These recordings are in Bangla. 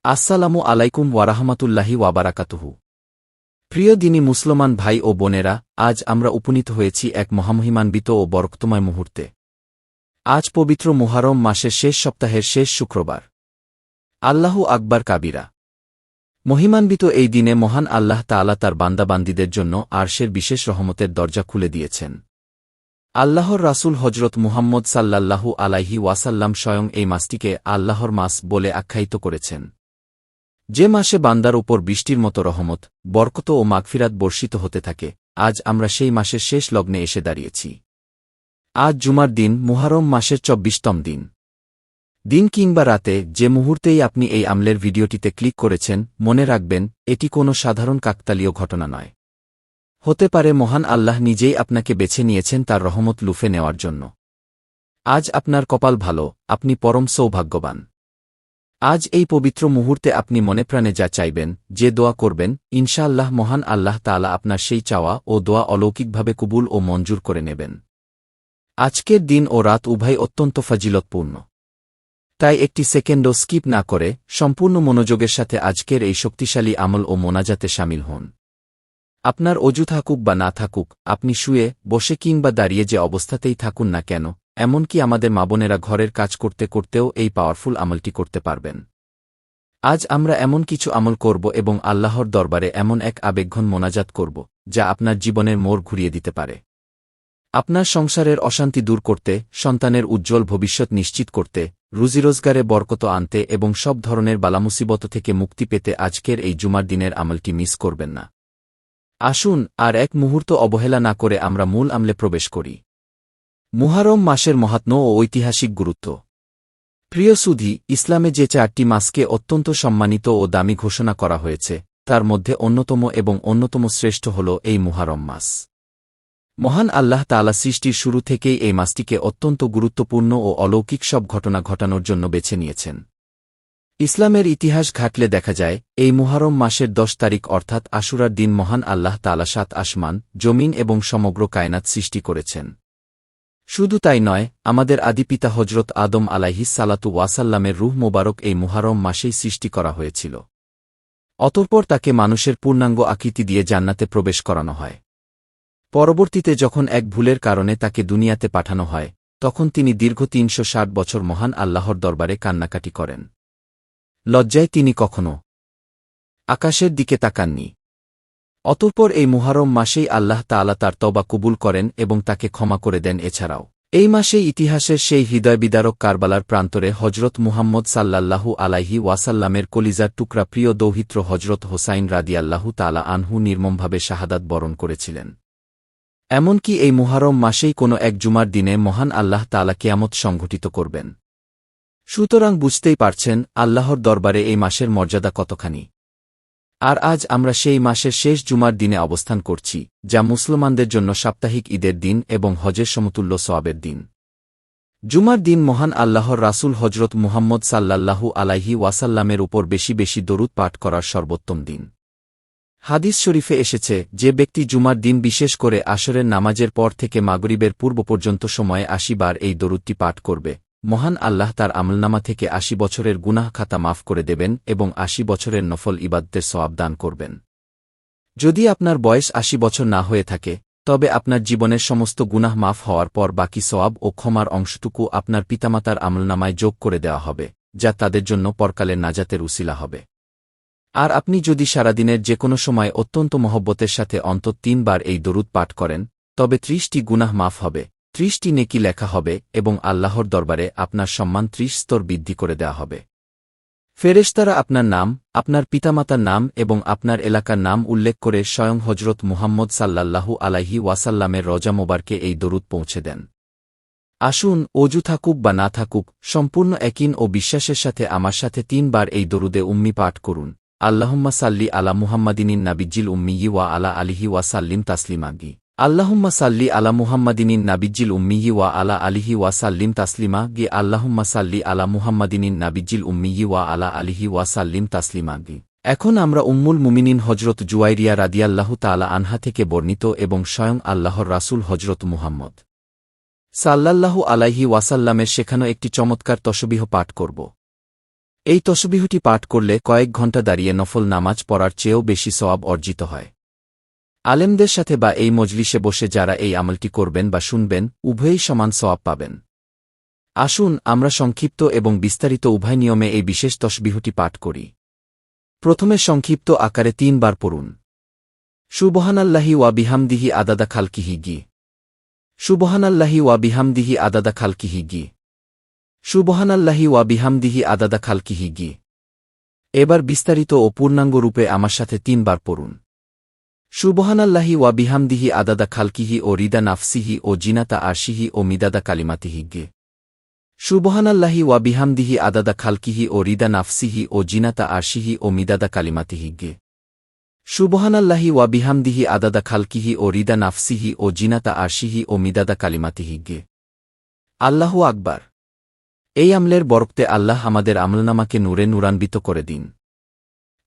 আসসালামু আলাইকুম ওয়ারাহমাতুল্লাহি ওয়াবারাকাতুহু। প্রিয় দিনী মুসলমান ভাই ও বোনেরা, আজ আমরা উপনীত হয়েছি এক মহামহিমান্বিত ও বরকতময় মুহূর্তে। আজ পবিত্র মুহররম মাসের শেষ সপ্তাহের শেষ শুক্রবার। আল্লাহু আকবার কাবিরা। মহিমান্বিত এই দিনে মহান আল্লাহ তাআলা তার বান্দাবান্দীদের জন্য আরশের বিশেষ রহমতের দরজা খুলে দিয়েছেন। আল্লাহর রাসূল হজরত মুহাম্মদ সাল্লাল্লাহু আলাইহি ওয়াসাল্লাম স্বয়ং এই মাসটিকে আল্লাহর মাস বলে আখ্যায়িত করেছেন। যে মাসে বান্দার উপর বৃষ্টির মতো রহমত, বরকত ও মাগফিরাত বর্ষিত হতে থাকে, আজ আমরা সেই মাসের শেষ লগ্নে এসে দাঁড়িয়েছি। আজ জুমার দিন, মুহররম মাসের ২৪তম দিন। দিন কিংবা রাতে যে মুহূর্তেই আপনি এই আমলের ভিডিওটিতে ক্লিক করেছেন, মনে রাখবেন, এটি কোনো সাধারণ কাকতালীয় ঘটনা নয়। হতে পারে মহান আল্লাহ নিজেই আপনাকে বেছে নিয়েছেন তার রহমত লুফে নেওয়ার জন্য। আজ আপনার কপাল ভালো, আপনি পরম সৌভাগ্যবান। আজ এই পবিত্র মুহূর্তে আপনি মনে প্রাণে যা চাইবেন, যে দোয়া করবেন, ইনশাআল্লাহ মহান আল্লাহ তাআলা আপনার সেই চাওয়া ও দোয়া অলৌকিকভাবে কবুল ও মঞ্জুর করে নেবেন। আজকের দিন ও রাত উভয় অত্যন্ত ফজিলতপূর্ণ। তাই একটি সেকেন্ডও স্কিপ না করে সম্পূর্ণ মনোযোগের সাথে আজকের এই শক্তিশালী আমল ও মোনাজাতে শামিল হন। আপনার অজু থাকুক বা না থাকুক, আপনি শুয়ে, বসে কিংবা দাঁড়িয়ে যে অবস্থাতেই থাকুন না কেন, এমনকি আমাদের মা-বোনেরা ঘরের কাজ করতে করতেও এই পাওয়ারফুল আমলটি করতে পারবেন। আজ আমরা এমন কিছু আমল করব এবং আল্লাহর দরবারে এমন এক আবেগঘন মোনাজাত করব, যা আপনার জীবনের মোড় ঘুরিয়ে দিতে পারে। আপনার সংসারের অশান্তি দূর করতে, সন্তানের উজ্জ্বল ভবিষ্যৎ নিশ্চিত করতে, রুজিরোজগারে বরকত আনতে এবং সব ধরনের বালামুসিবত থেকে মুক্তি পেতে আজকের এই জুমার দিনের আমলটি মিস করবেন না। আসুন আর এক মুহূর্ত অবহেলা না করে আমরা মূল আমলে প্রবেশ করি। মুহররম মাসের মাহাত্ম্য ও ঐতিহাসিক গুরুত্ব। প্রিয় সুধী, ইসলামে যে ৪টি মাসকে অত্যন্ত সম্মানিত ও দামি ঘোষণা করা হয়েছে, তার মধ্যে অন্যতম এবং অন্যতম শ্রেষ্ঠ হল এই মুহররম মাস। মহান আল্লাহ তাআলা সৃষ্টির শুরু থেকেই এই মাসটিকে অত্যন্ত গুরুত্বপূর্ণ ও অলৌকিক সব ঘটনা ঘটানোর জন্য বেছে নিয়েছেন। ইসলামের ইতিহাস ঘাটলে দেখা যায়, এই মুহররম মাসের ১০ তারিখ অর্থাৎ আশুরার দিন মহান আল্লাহ তাআলা ৭ আসমান, জমিন এবং সমগ্র কায়নাত সৃষ্টি করেছেন। শুধু তাই নয়, আমাদের আদিপিতা হজরত আদম আলাইহিস সালাতু ওয়াসাল্লামের রূহ মোবারক এই মুহররম মাসেই সৃষ্টি করা হয়েছিল। অতঃপর তাকে মানুষের পূর্ণাঙ্গ আকৃতি দিয়ে জান্নাতে প্রবেশ করানো হয়। পরবর্তীতে যখন এক ভুলের কারণে তাকে দুনিয়াতে পাঠানো হয়, তখন তিনি দীর্ঘ ৩৬০ বছর মহান আল্লাহর দরবারে কান্নাকাটি করেন। লজ্জায় তিনি কখনো আকাশের দিকে তাকাননি। অতঃপর এই মুহররম মাসেই আল্লাহ তাআলা তার তওবা কবুল করেন এবং তাকে ক্ষমা করে দেন। এছাড়াও এই মাসেই ইতিহাসের সেই হৃদয়বিদারক কারবালার প্রান্তরে হজরত মুহাম্মদ সাল্লাল্লাহু আলাইহি ওয়াসাল্লামের কলিজার টুকরা প্রিয় দৌহিত্র হজরত হোসাইন রাদিয়াল্লাহু তাআলা আনহু নির্মমভাবে শাহাদাত বরণ করেছিলেন। এমনকি এই মুহররম মাসেই কোনো এক জুমার দিনে মহান আল্লাহ তাআলা কিয়ামত সংঘটিত করবেন। সুতরাং বুঝতেই পারছেন আল্লাহর দরবারে এই মাসের মর্যাদা কতখানি। আর আজ আমরা সেই মাসের শেষ জুমার দিনে অবস্থান করছি, যা মুসলমানদের জন্য সাপ্তাহিক ঈদের দিন এবং হজের সমতুল্য সওয়াবের দিন। জুমার দিন মহান আল্লাহর রাসূল হজরত মুহাম্মদ সাল্লাল্লাহু আলাইহি ওয়াসাল্লামের উপর বেশি বেশি দরুদ পাঠ করার সর্বোত্তম দিন। হাদিস শরীফে এসেছে, যে ব্যক্তি জুমার দিন বিশেষ করে আসরের নামাজের পর থেকে মাগরিবের পূর্ব পর্যন্ত সময়ে ৮০ বার এই দরুদটি পাঠ করবে, মহান আল্লাহ তার আমলনামা থেকে ৮০ বছরের গুনাহ খাতা মাফ করে দেবেন এবং ৮০ বছরের নফল ইবাদতের সওয়াব দান করবেন। যদি আপনার বয়স ৮০ বছর না হয়ে থাকে, তবে আপনার জীবনের সমস্ত গুনাহ মাফ হওয়ার পর বাকি সওয়াব ও ক্ষমার অংশটুকু আপনার পিতামাতার আমলনামায় যোগ করে দেওয়া হবে, যা তাদের জন্য পরকালের নাজাতের উসিলা হবে। আর আপনি যদি সারাদিনের যে কোনো সময় অত্যন্ত মহব্বতের সাথে অন্তত ৩ বার এই দরুদ পাঠ করেন, তবে ৩০টি গুনাহ মাফ হবে, ৩০টি নেকি লেখা হবে এবং আল্লাহর দরবারে আপনার সম্মান ৩০ স্তর বৃদ্ধি করে দেওয়া হবে। ফেরেশতারা আপনার নাম, আপনার পিতামাতার নাম এবং আপনার এলাকার নাম উল্লেখ করে স্বয়ং হজরত মুহাম্মদ সাল্লাল্লাহু আলাইহি ওয়াসাল্লামের রওজা মোবারকে এই দরুদ পৌঁছে দেন। আসুন, অজু থাকুক বা না থাকুক, সম্পূর্ণ ইয়াকিন ও বিশ্বাসের সাথে আমার সাথে ৩ বার এই দরুদে উম্মি পাঠ করুন। আল্লাহুম্মা সাল্লি আলা মুহাম্মাদিনিন নাবিয়্যিল উম্মিয়্যি ওয়া আলা আলিহি ওয়া সাল্লিম তাসলিমা। আল্লাহুম্মা সাল্লি আলা মুহাম্মাদিনিন নাবিয়্যিল উম্মিয়্যি ওয়া আলা আলিহি ওয়া সাল্লিম তাসলিমা। আল্লাহুম্মা সাল্লি আলা মুহাম্মাদিনিন নাবিয়্যিল উম্মিয়্যি ওয়া আলা আলিহি ওয়া সাল্লিম তাসলিমা। এখন আমরা উম্মুল মুমিনিন হজরত জুয়াইরিয়া রাদিয়াল্লাহু তাআলা আনহা থেকে বর্ণিত এবং স্বয়ং আল্লাহর রাসূল হজরত মুহাম্মদ সাল্লাল্লাহু আলাইহি ওয়াসাল্লামের শেখানো একটি চমৎকার তসবিহ পাঠ করব। এই তসবিহটি পাঠ করলে কয়েক ঘণ্টা দাঁড়িয়ে নফল নামাজ পড়ার চেয়েও বেশি সওয়াব অর্জিত হয়। আলেমদের সাথে বা এই মজলিসে বসে যারা এই আমলটি করবেন বা শুনবেন উভয়েই সমান সওয়াব পাবেন। আসুন আমরা সংক্ষিপ্ত এবং বিস্তারিত উভয় নিয়মে এই বিশেষ তসবিহটি পাঠ করি। প্রথমে সংক্ষিপ্ত আকারে 3 বার পড়ুন। সুবহানাল্লাহি ওয়া বিহামদিহি আদাদা খালকিহি গি। সুবহানাল্লাহি ওয়া বিহামদিহি আদাদা খালকিহি গি। সুবহানাল্লাহি ওয়া বিহামদিহি আদাদা খালকিহি গি। এবার বিস্তারিত ও পূর্ণাঙ্গ রূপে আমার সাথে 3 বার পড়ুন। সুবহানাল্লাহি ওয়া বিহামদিহি আদাদা খালকিহি ও রিদা নাফসিহি ও জিনাতা আরশিহি ও মিদাদা কালিমাতিহি গে। সুবহানাল্লাহি ওয়া বিহামদিহি আদাদা খালকিহি ও রিদা নাফসিহি ও জিনাতা আরশিহি ও মিদাদা কালিমাতিহি গে। সুবহানাল্লাহি ওয়া বিহামদিহি আদাদা খালকিহি ও রিদা নাফসিহি ও জিনাতা আরশিহি ও মিদাদা কালিমাতিহি গে। আল্লাহু আকবার। এই আমলের বরকতে আল্লাহ আমাদের আমলনামাকে নূরে নূরান্বিত করে দিন।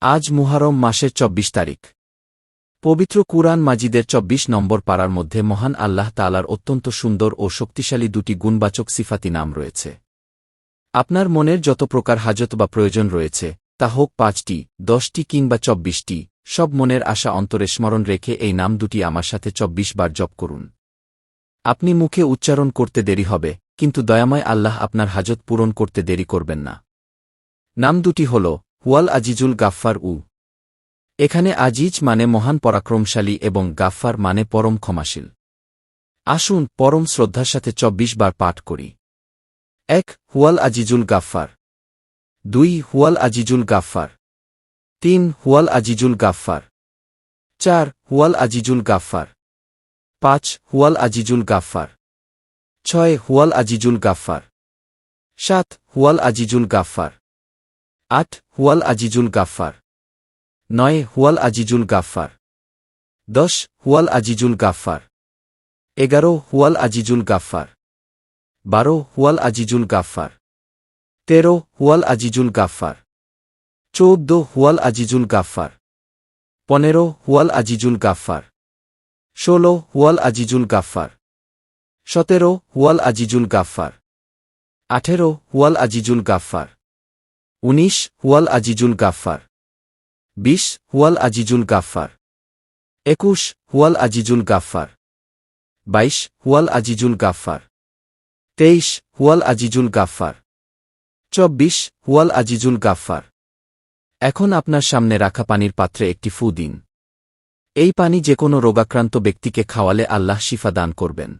আজ মুহররম মাসের 24 তারিখ। পবিত্র কুরআন মাজিদের 24 নম্বর পারার মধ্যে মহান আল্লাহ তাআলার অত্যন্ত সুন্দর ও শক্তিশালী দুটি গুণবাচক সিফাতি নাম রয়েছে। আপনার মনের যত প্রকার হাজত বা প্রয়োজন রয়েছে তা হোক 5টি, 10টি কিংবা 24টি, সব মনের আশা অন্তরে স্মরণ রেখে এই নাম দুটি আমার সাথে 24 বার জপ করুন। আপনি মুখে উচ্চারণ করতে দেরি হবে, কিন্তু দয়াময় আল্লাহ আপনার হাজত পূরণ করতে দেরি করবেন না। নাম দুটি হল হুয়াল আজিজুল গাফফার উ। এখানে আজিজ মানে মহান পরাক্রমশালী এবং গাফফার মানে পরম ক্ষমাশীল। আসুন পরম শ্রদ্ধার সাথে 24 বার পাঠ করি। 1 হুয়াল আজিজুল গাফফার। 2 হুয়াল আজিজুল গাফফার। 3 হুয়াল আজিজুল গাফফার। 4 হুয়াল আজিজুল গাফফার। 5 হুয়াল আজিজুল গাফফার। 6 হুয়াল আজিজুল গাফফার। 7 হুয়াল আজিজুল গাফফার। 8 হুয়াল আজিজুল গাফফার। 9 হুয়াল আজিজুল গাফফার। 10 হুয়াল আজিজুল গাফফার। 11 হুয়াল আজিজুল গাফফার। 12 হুয়াল আজিজুল গাফফার। 13 হুয়াল আজিজুল গাফফার। 14 হুয়াল আজিজুল গাফফার। 15 হুয়াল আজিজুল গাফফার। 16 হুয়াল আজিজুল গাফফার। 17 হুয়াল আজিজুল গাফফার। 18 হুয়াল আজিজুল গাফফার। 19 হুয়াল আজিজুল গাফফার। 20 হুয়াল আজিজুল গাফফার। 21 হুয়াল আজিজুল গাফফার। 22 হুয়াল আজিজুল গাফফার। 23 হুয়াল আজিজুল গাফফার। 24 হুয়াল আজিজুল গাফফার। এখন আপনার সামনে রাখা পানির পাত্রে একটি ফু দিন। এই পানি যে কোনো রোগাক্রান্ত ব্যক্তিকে খাওয়ালে আল্লাহ শিফা দান করবেন।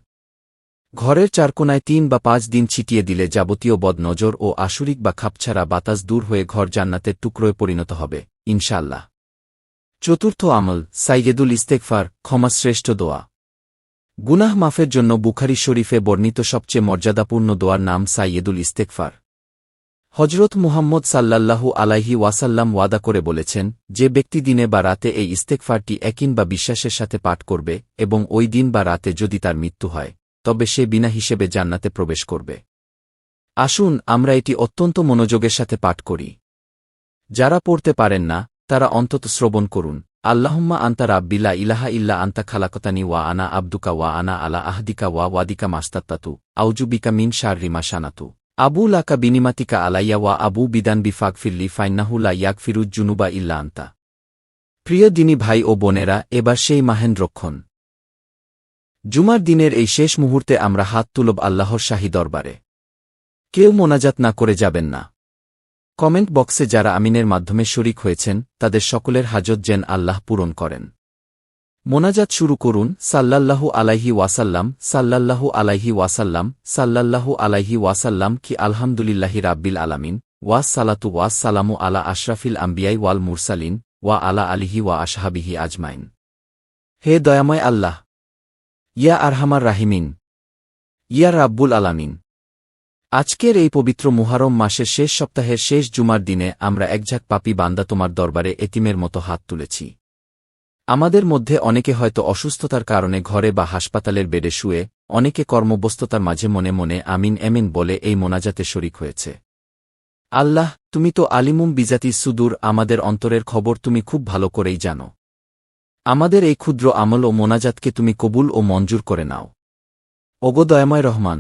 ঘরের চারকোনায় 3 বা 5 দিন ছিটিয়ে দিলে যাবতীয় বদনজর ও আসুরিক বা খাপছাড়া বাতাস দূর হয়ে ঘর জান্নাতের টুকরোয় পরিণত হবে ইনশাআল্লাহ। চতুর্থ আমল সাইয়েদুল ইস্তেগফার, ক্ষমাশ্রেষ্ঠ দোয়া। গুনাহ মাফের জন্য বুখারী শরীফে বর্ণিত সবচেয়ে মর্যাদাপূর্ণ দোয়ার নাম সাইয়েদুল ইস্তেগফার। হজরত মুহাম্মদ সাল্লাল্লাহু আলাইহি ওয়াসাল্লাম ওয়াদা করে বলেছেন, যে ব্যক্তি দিনে বা রাতে এই ইস্তেগফারটি একইন বা বিশ্বাসের সাথে পাঠ করবে এবং ওই দিন বা রাতে যদি তার মৃত্যু হয় তবে সে বিনা হিসেবে জান্নাতে প্রবেশ করবে। আসুন আমরা এটি অত্যন্ত মনোযোগের সাথে পাঠ করি। যারা পড়তে পারেন না তারা অন্তত শ্রবণ করুন। আল্লাহুম্মা আনতা রাব্বি লা ইলাহা ইল্লা আনতা খালাকতানি ওয়া আনা আবদুকা ওয়া আনা আলা আহদিকা ওয়া ওয়াদিকা মাস্তাত্তাতু আউযু বিকা মিন শাররি মা শানাতু আবু লাকা বিনিমাতিকা আলাইয়া ওয়া আবু বিদান বিফাগফিরলি ফাইন্নাহু লা ইয়াগফিরুজ জুনুবা ইল্লা আনতা। প্রিয় দিনী ভাই ও বোনেরা, এবার সেই মাহেন্দ্রক্ষণ জুমার দিনের এই শেষ মুহূর্তে আমরা হাত তুলব আল্লাহর শাহী দরবারে। কেউ মোনাজাত না করে যাবেন না। কমেন্ট বক্সে যারা আমিনের মাধ্যমে শরিক হয়েছেন তাদের সকলের হাজত যেন আল্লাহ পূরণ করেন। মোনাজাত শুরু করুন। সাল্লাল্লাহু আলাইহি ওয়াসাল্লাম, সাল্লাল্লাহু আলাইহি ওয়াসাল্লাম, সাল্লাল্লাহু আলাইহি ওয়াসাল্লাম কি আলহামদুলিল্লাহি রাব্বিল আলামিন ওয়াস সালাতু ওয়াস সালামু আলা আশরাফিল আম্বিয়াই ওয়াল মুরসালিন ওয়া আলা আলিহি ওয়া আসহাবিহি আজমাইন। হে দয়াময় আল্লাহ, ইয়া আরহামার রাহিমিন, ইয়া রাব্বুল আলামিন। আজকের এই পবিত্র মুহররম মাসের শেষ সপ্তাহের শেষ জুমার দিনে আমরা একঝাঁক পাপী বান্দা তোমার দরবারে এতিমের মতো হাত তুলেছি। আমাদের মধ্যে অনেকে হয়তো অসুস্থতার কারণে ঘরে বা হাসপাতালের বেডে শুয়ে, অনেকে কর্মব্যস্ততার মাঝে মনে মনে আমিন এমিন বলে এই মোনাজাতে শরিক হয়েছে। আল্লাহ, তুমি তো আলিমুম বিজাতি সুদূর, আমাদের অন্তরের খবর তুমি খুব ভালো করেই জানো। আমাদের এই ক্ষুদ্র আমল ও মোনাজাতকে তুমি কবুল ও মঞ্জুর করে নাও। ওগো দয়াময় রহমান,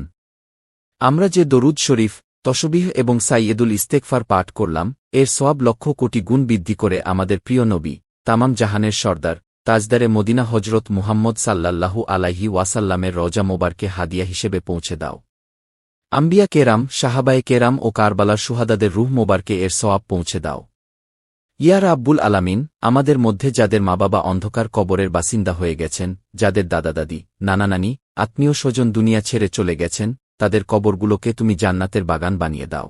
আমরা যে দরুদ শরীফ, তসবিহ এবং সাইয়েদুল ইস্তেগফার পাঠ করলাম, এর সওয়াব লক্ষ কোটি গুণ বৃদ্ধি করে আমাদের প্রিয় নবী, তামাম জাহানের সর্দার, তাজদারে মদিনা হজরত মুহাম্মদ সাল্লাল্লাহু আলাইহি ওয়াসাল্লামের রওজা মোবারকে হাদিয়া হিসেবে পৌঁছে দাও। আম্বিয়া কেরাম, সাহাবায়ে কেরাম ও কারবালার শুহাদাদের রূহ মোবারকে এর সওয়াব পৌঁছে দাও। ইয়া রাব্বুল আলামিন, আমাদের মধ্যে যাদের মা বাবা অন্ধকার কবরের বাসিন্দা হয়ে গেছেন, যাদের দাদা দাদি, নানা নানি, আত্মীয় স্বজন দুনিয়া ছেড়ে চলে গেছেন, তাদের কবরগুলোকে তুমি জান্নাতের বাগান বানিয়ে দাও।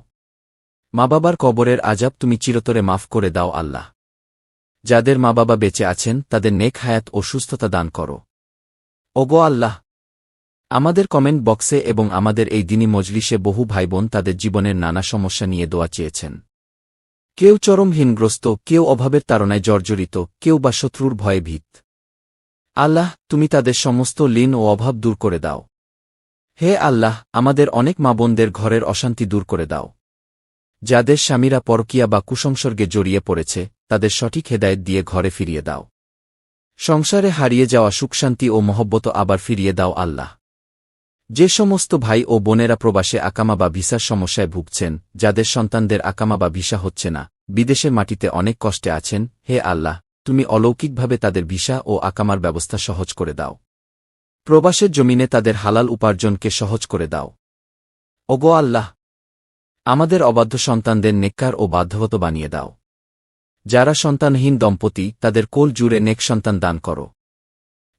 মা বাবার কবরের আযাব তুমি চিরতরে মাফ করে দাও আল্লাহ। যাদের মা বাবা বেঁচে আছেন তাদের নেক হায়াত ও সুস্থতা দান করো। ওগো আল্লাহ, আমাদের কমেন্ট বক্সে এবং আমাদের এই দিনী মজলিসে বহু ভাইবোন তাদের জীবনের নানা সমস্যা নিয়ে দোয়া চেয়েছেন। কেউ চরম ঋণগ্রস্ত, কেউ অভাবের তাড়নায় জর্জরিত, কেউ বা শত্রুর ভয়ে ভীত। আল্লাহ, তুমি তাদের সমস্ত লীন ও অভাব দূর করে দাও। হে আল্লাহ, আমাদের অনেক মা বোনদের ঘরের অশান্তি দূর করে দাও। যাদের স্বামীরা পরকীয়া বা কুসংসর্গে জড়িয়ে পড়েছে, তাদের সঠিক হেদায়েত দিয়ে ঘরে ফিরিয়ে দাও। সংসারে হারিয়ে যাওয়া সুখশান্তি ও মহব্বত আবার ফিরিয়ে দাও আল্লাহ। যে সমস্ত ভাই ও বোনেরা প্রবাসে আকামা বা ভিসার সমস্যায় ভুগছেন, যাদের সন্তানদের আকামা বা ভিসা হচ্ছে না, বিদেশের মাটিতে অনেক কষ্টে আছেন, হে আল্লাহ, তুমি অলৌকিকভাবে তাদের ভিসা ও আকামার ব্যবস্থা সহজ করে দাও। প্রবাসের জমিনে তাদের হালাল উপার্জনকে সহজ করে দাও। ওগো আল্লাহ, আমাদের অবাধ্য সন্তানদের নেককার ও বাধ্যগত বানিয়ে দাও। যারা সন্তানহীন দম্পতি, তাদের কোল জুড়ে নেক সন্তান দান করো।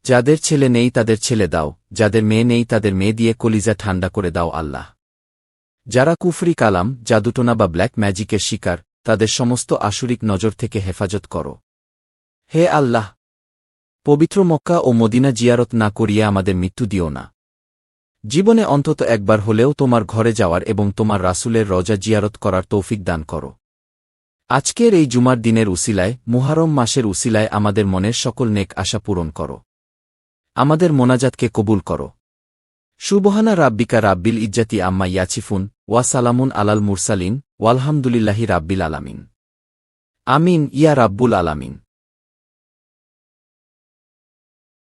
যাদের ছেলে নেই তাদের ছেলে দাও, যাদের মেয়ে নেই তাদের মেয়ে দিয়ে কলিজা ঠান্ডা করে দাও আল্লাহ। যারা কুফরি কালাম, জাদুটোনা বা ব্ল্যাক ম্যাজিকের শিকার, তাদের সমস্ত আসুরিক নজর থেকে হেফাজত করো। হে আল্লাহ, পবিত্র মক্কা ও মদিনা জিয়ারত না করিয়ে আমাদের মৃত্যু দিও না। জীবনে অন্তত একবার হলেও তোমার ঘরে যাওয়ার এবং তোমার রাসূলের রওজা জিয়ারত করার তৌফিক দান করো। আজকের এই জুমার দিনের উসিলায়, মুহররম মাসের উসিলায় আমাদের মনের সকল নেক আশা পূরণ করো। আমাদের মোনাজাতকে কবুল করো। সুবহানা রাব্বিকা রাব্বিল ইজ্জাতি আম্মা ইয়াসিফুন, ওয়া সালামুন আলাল মুরসালিন, ওয়ালহামদুলিল্লাহি রাব্বিল আলামিন। আমিন ইয়া রাব্বুল আলামিন।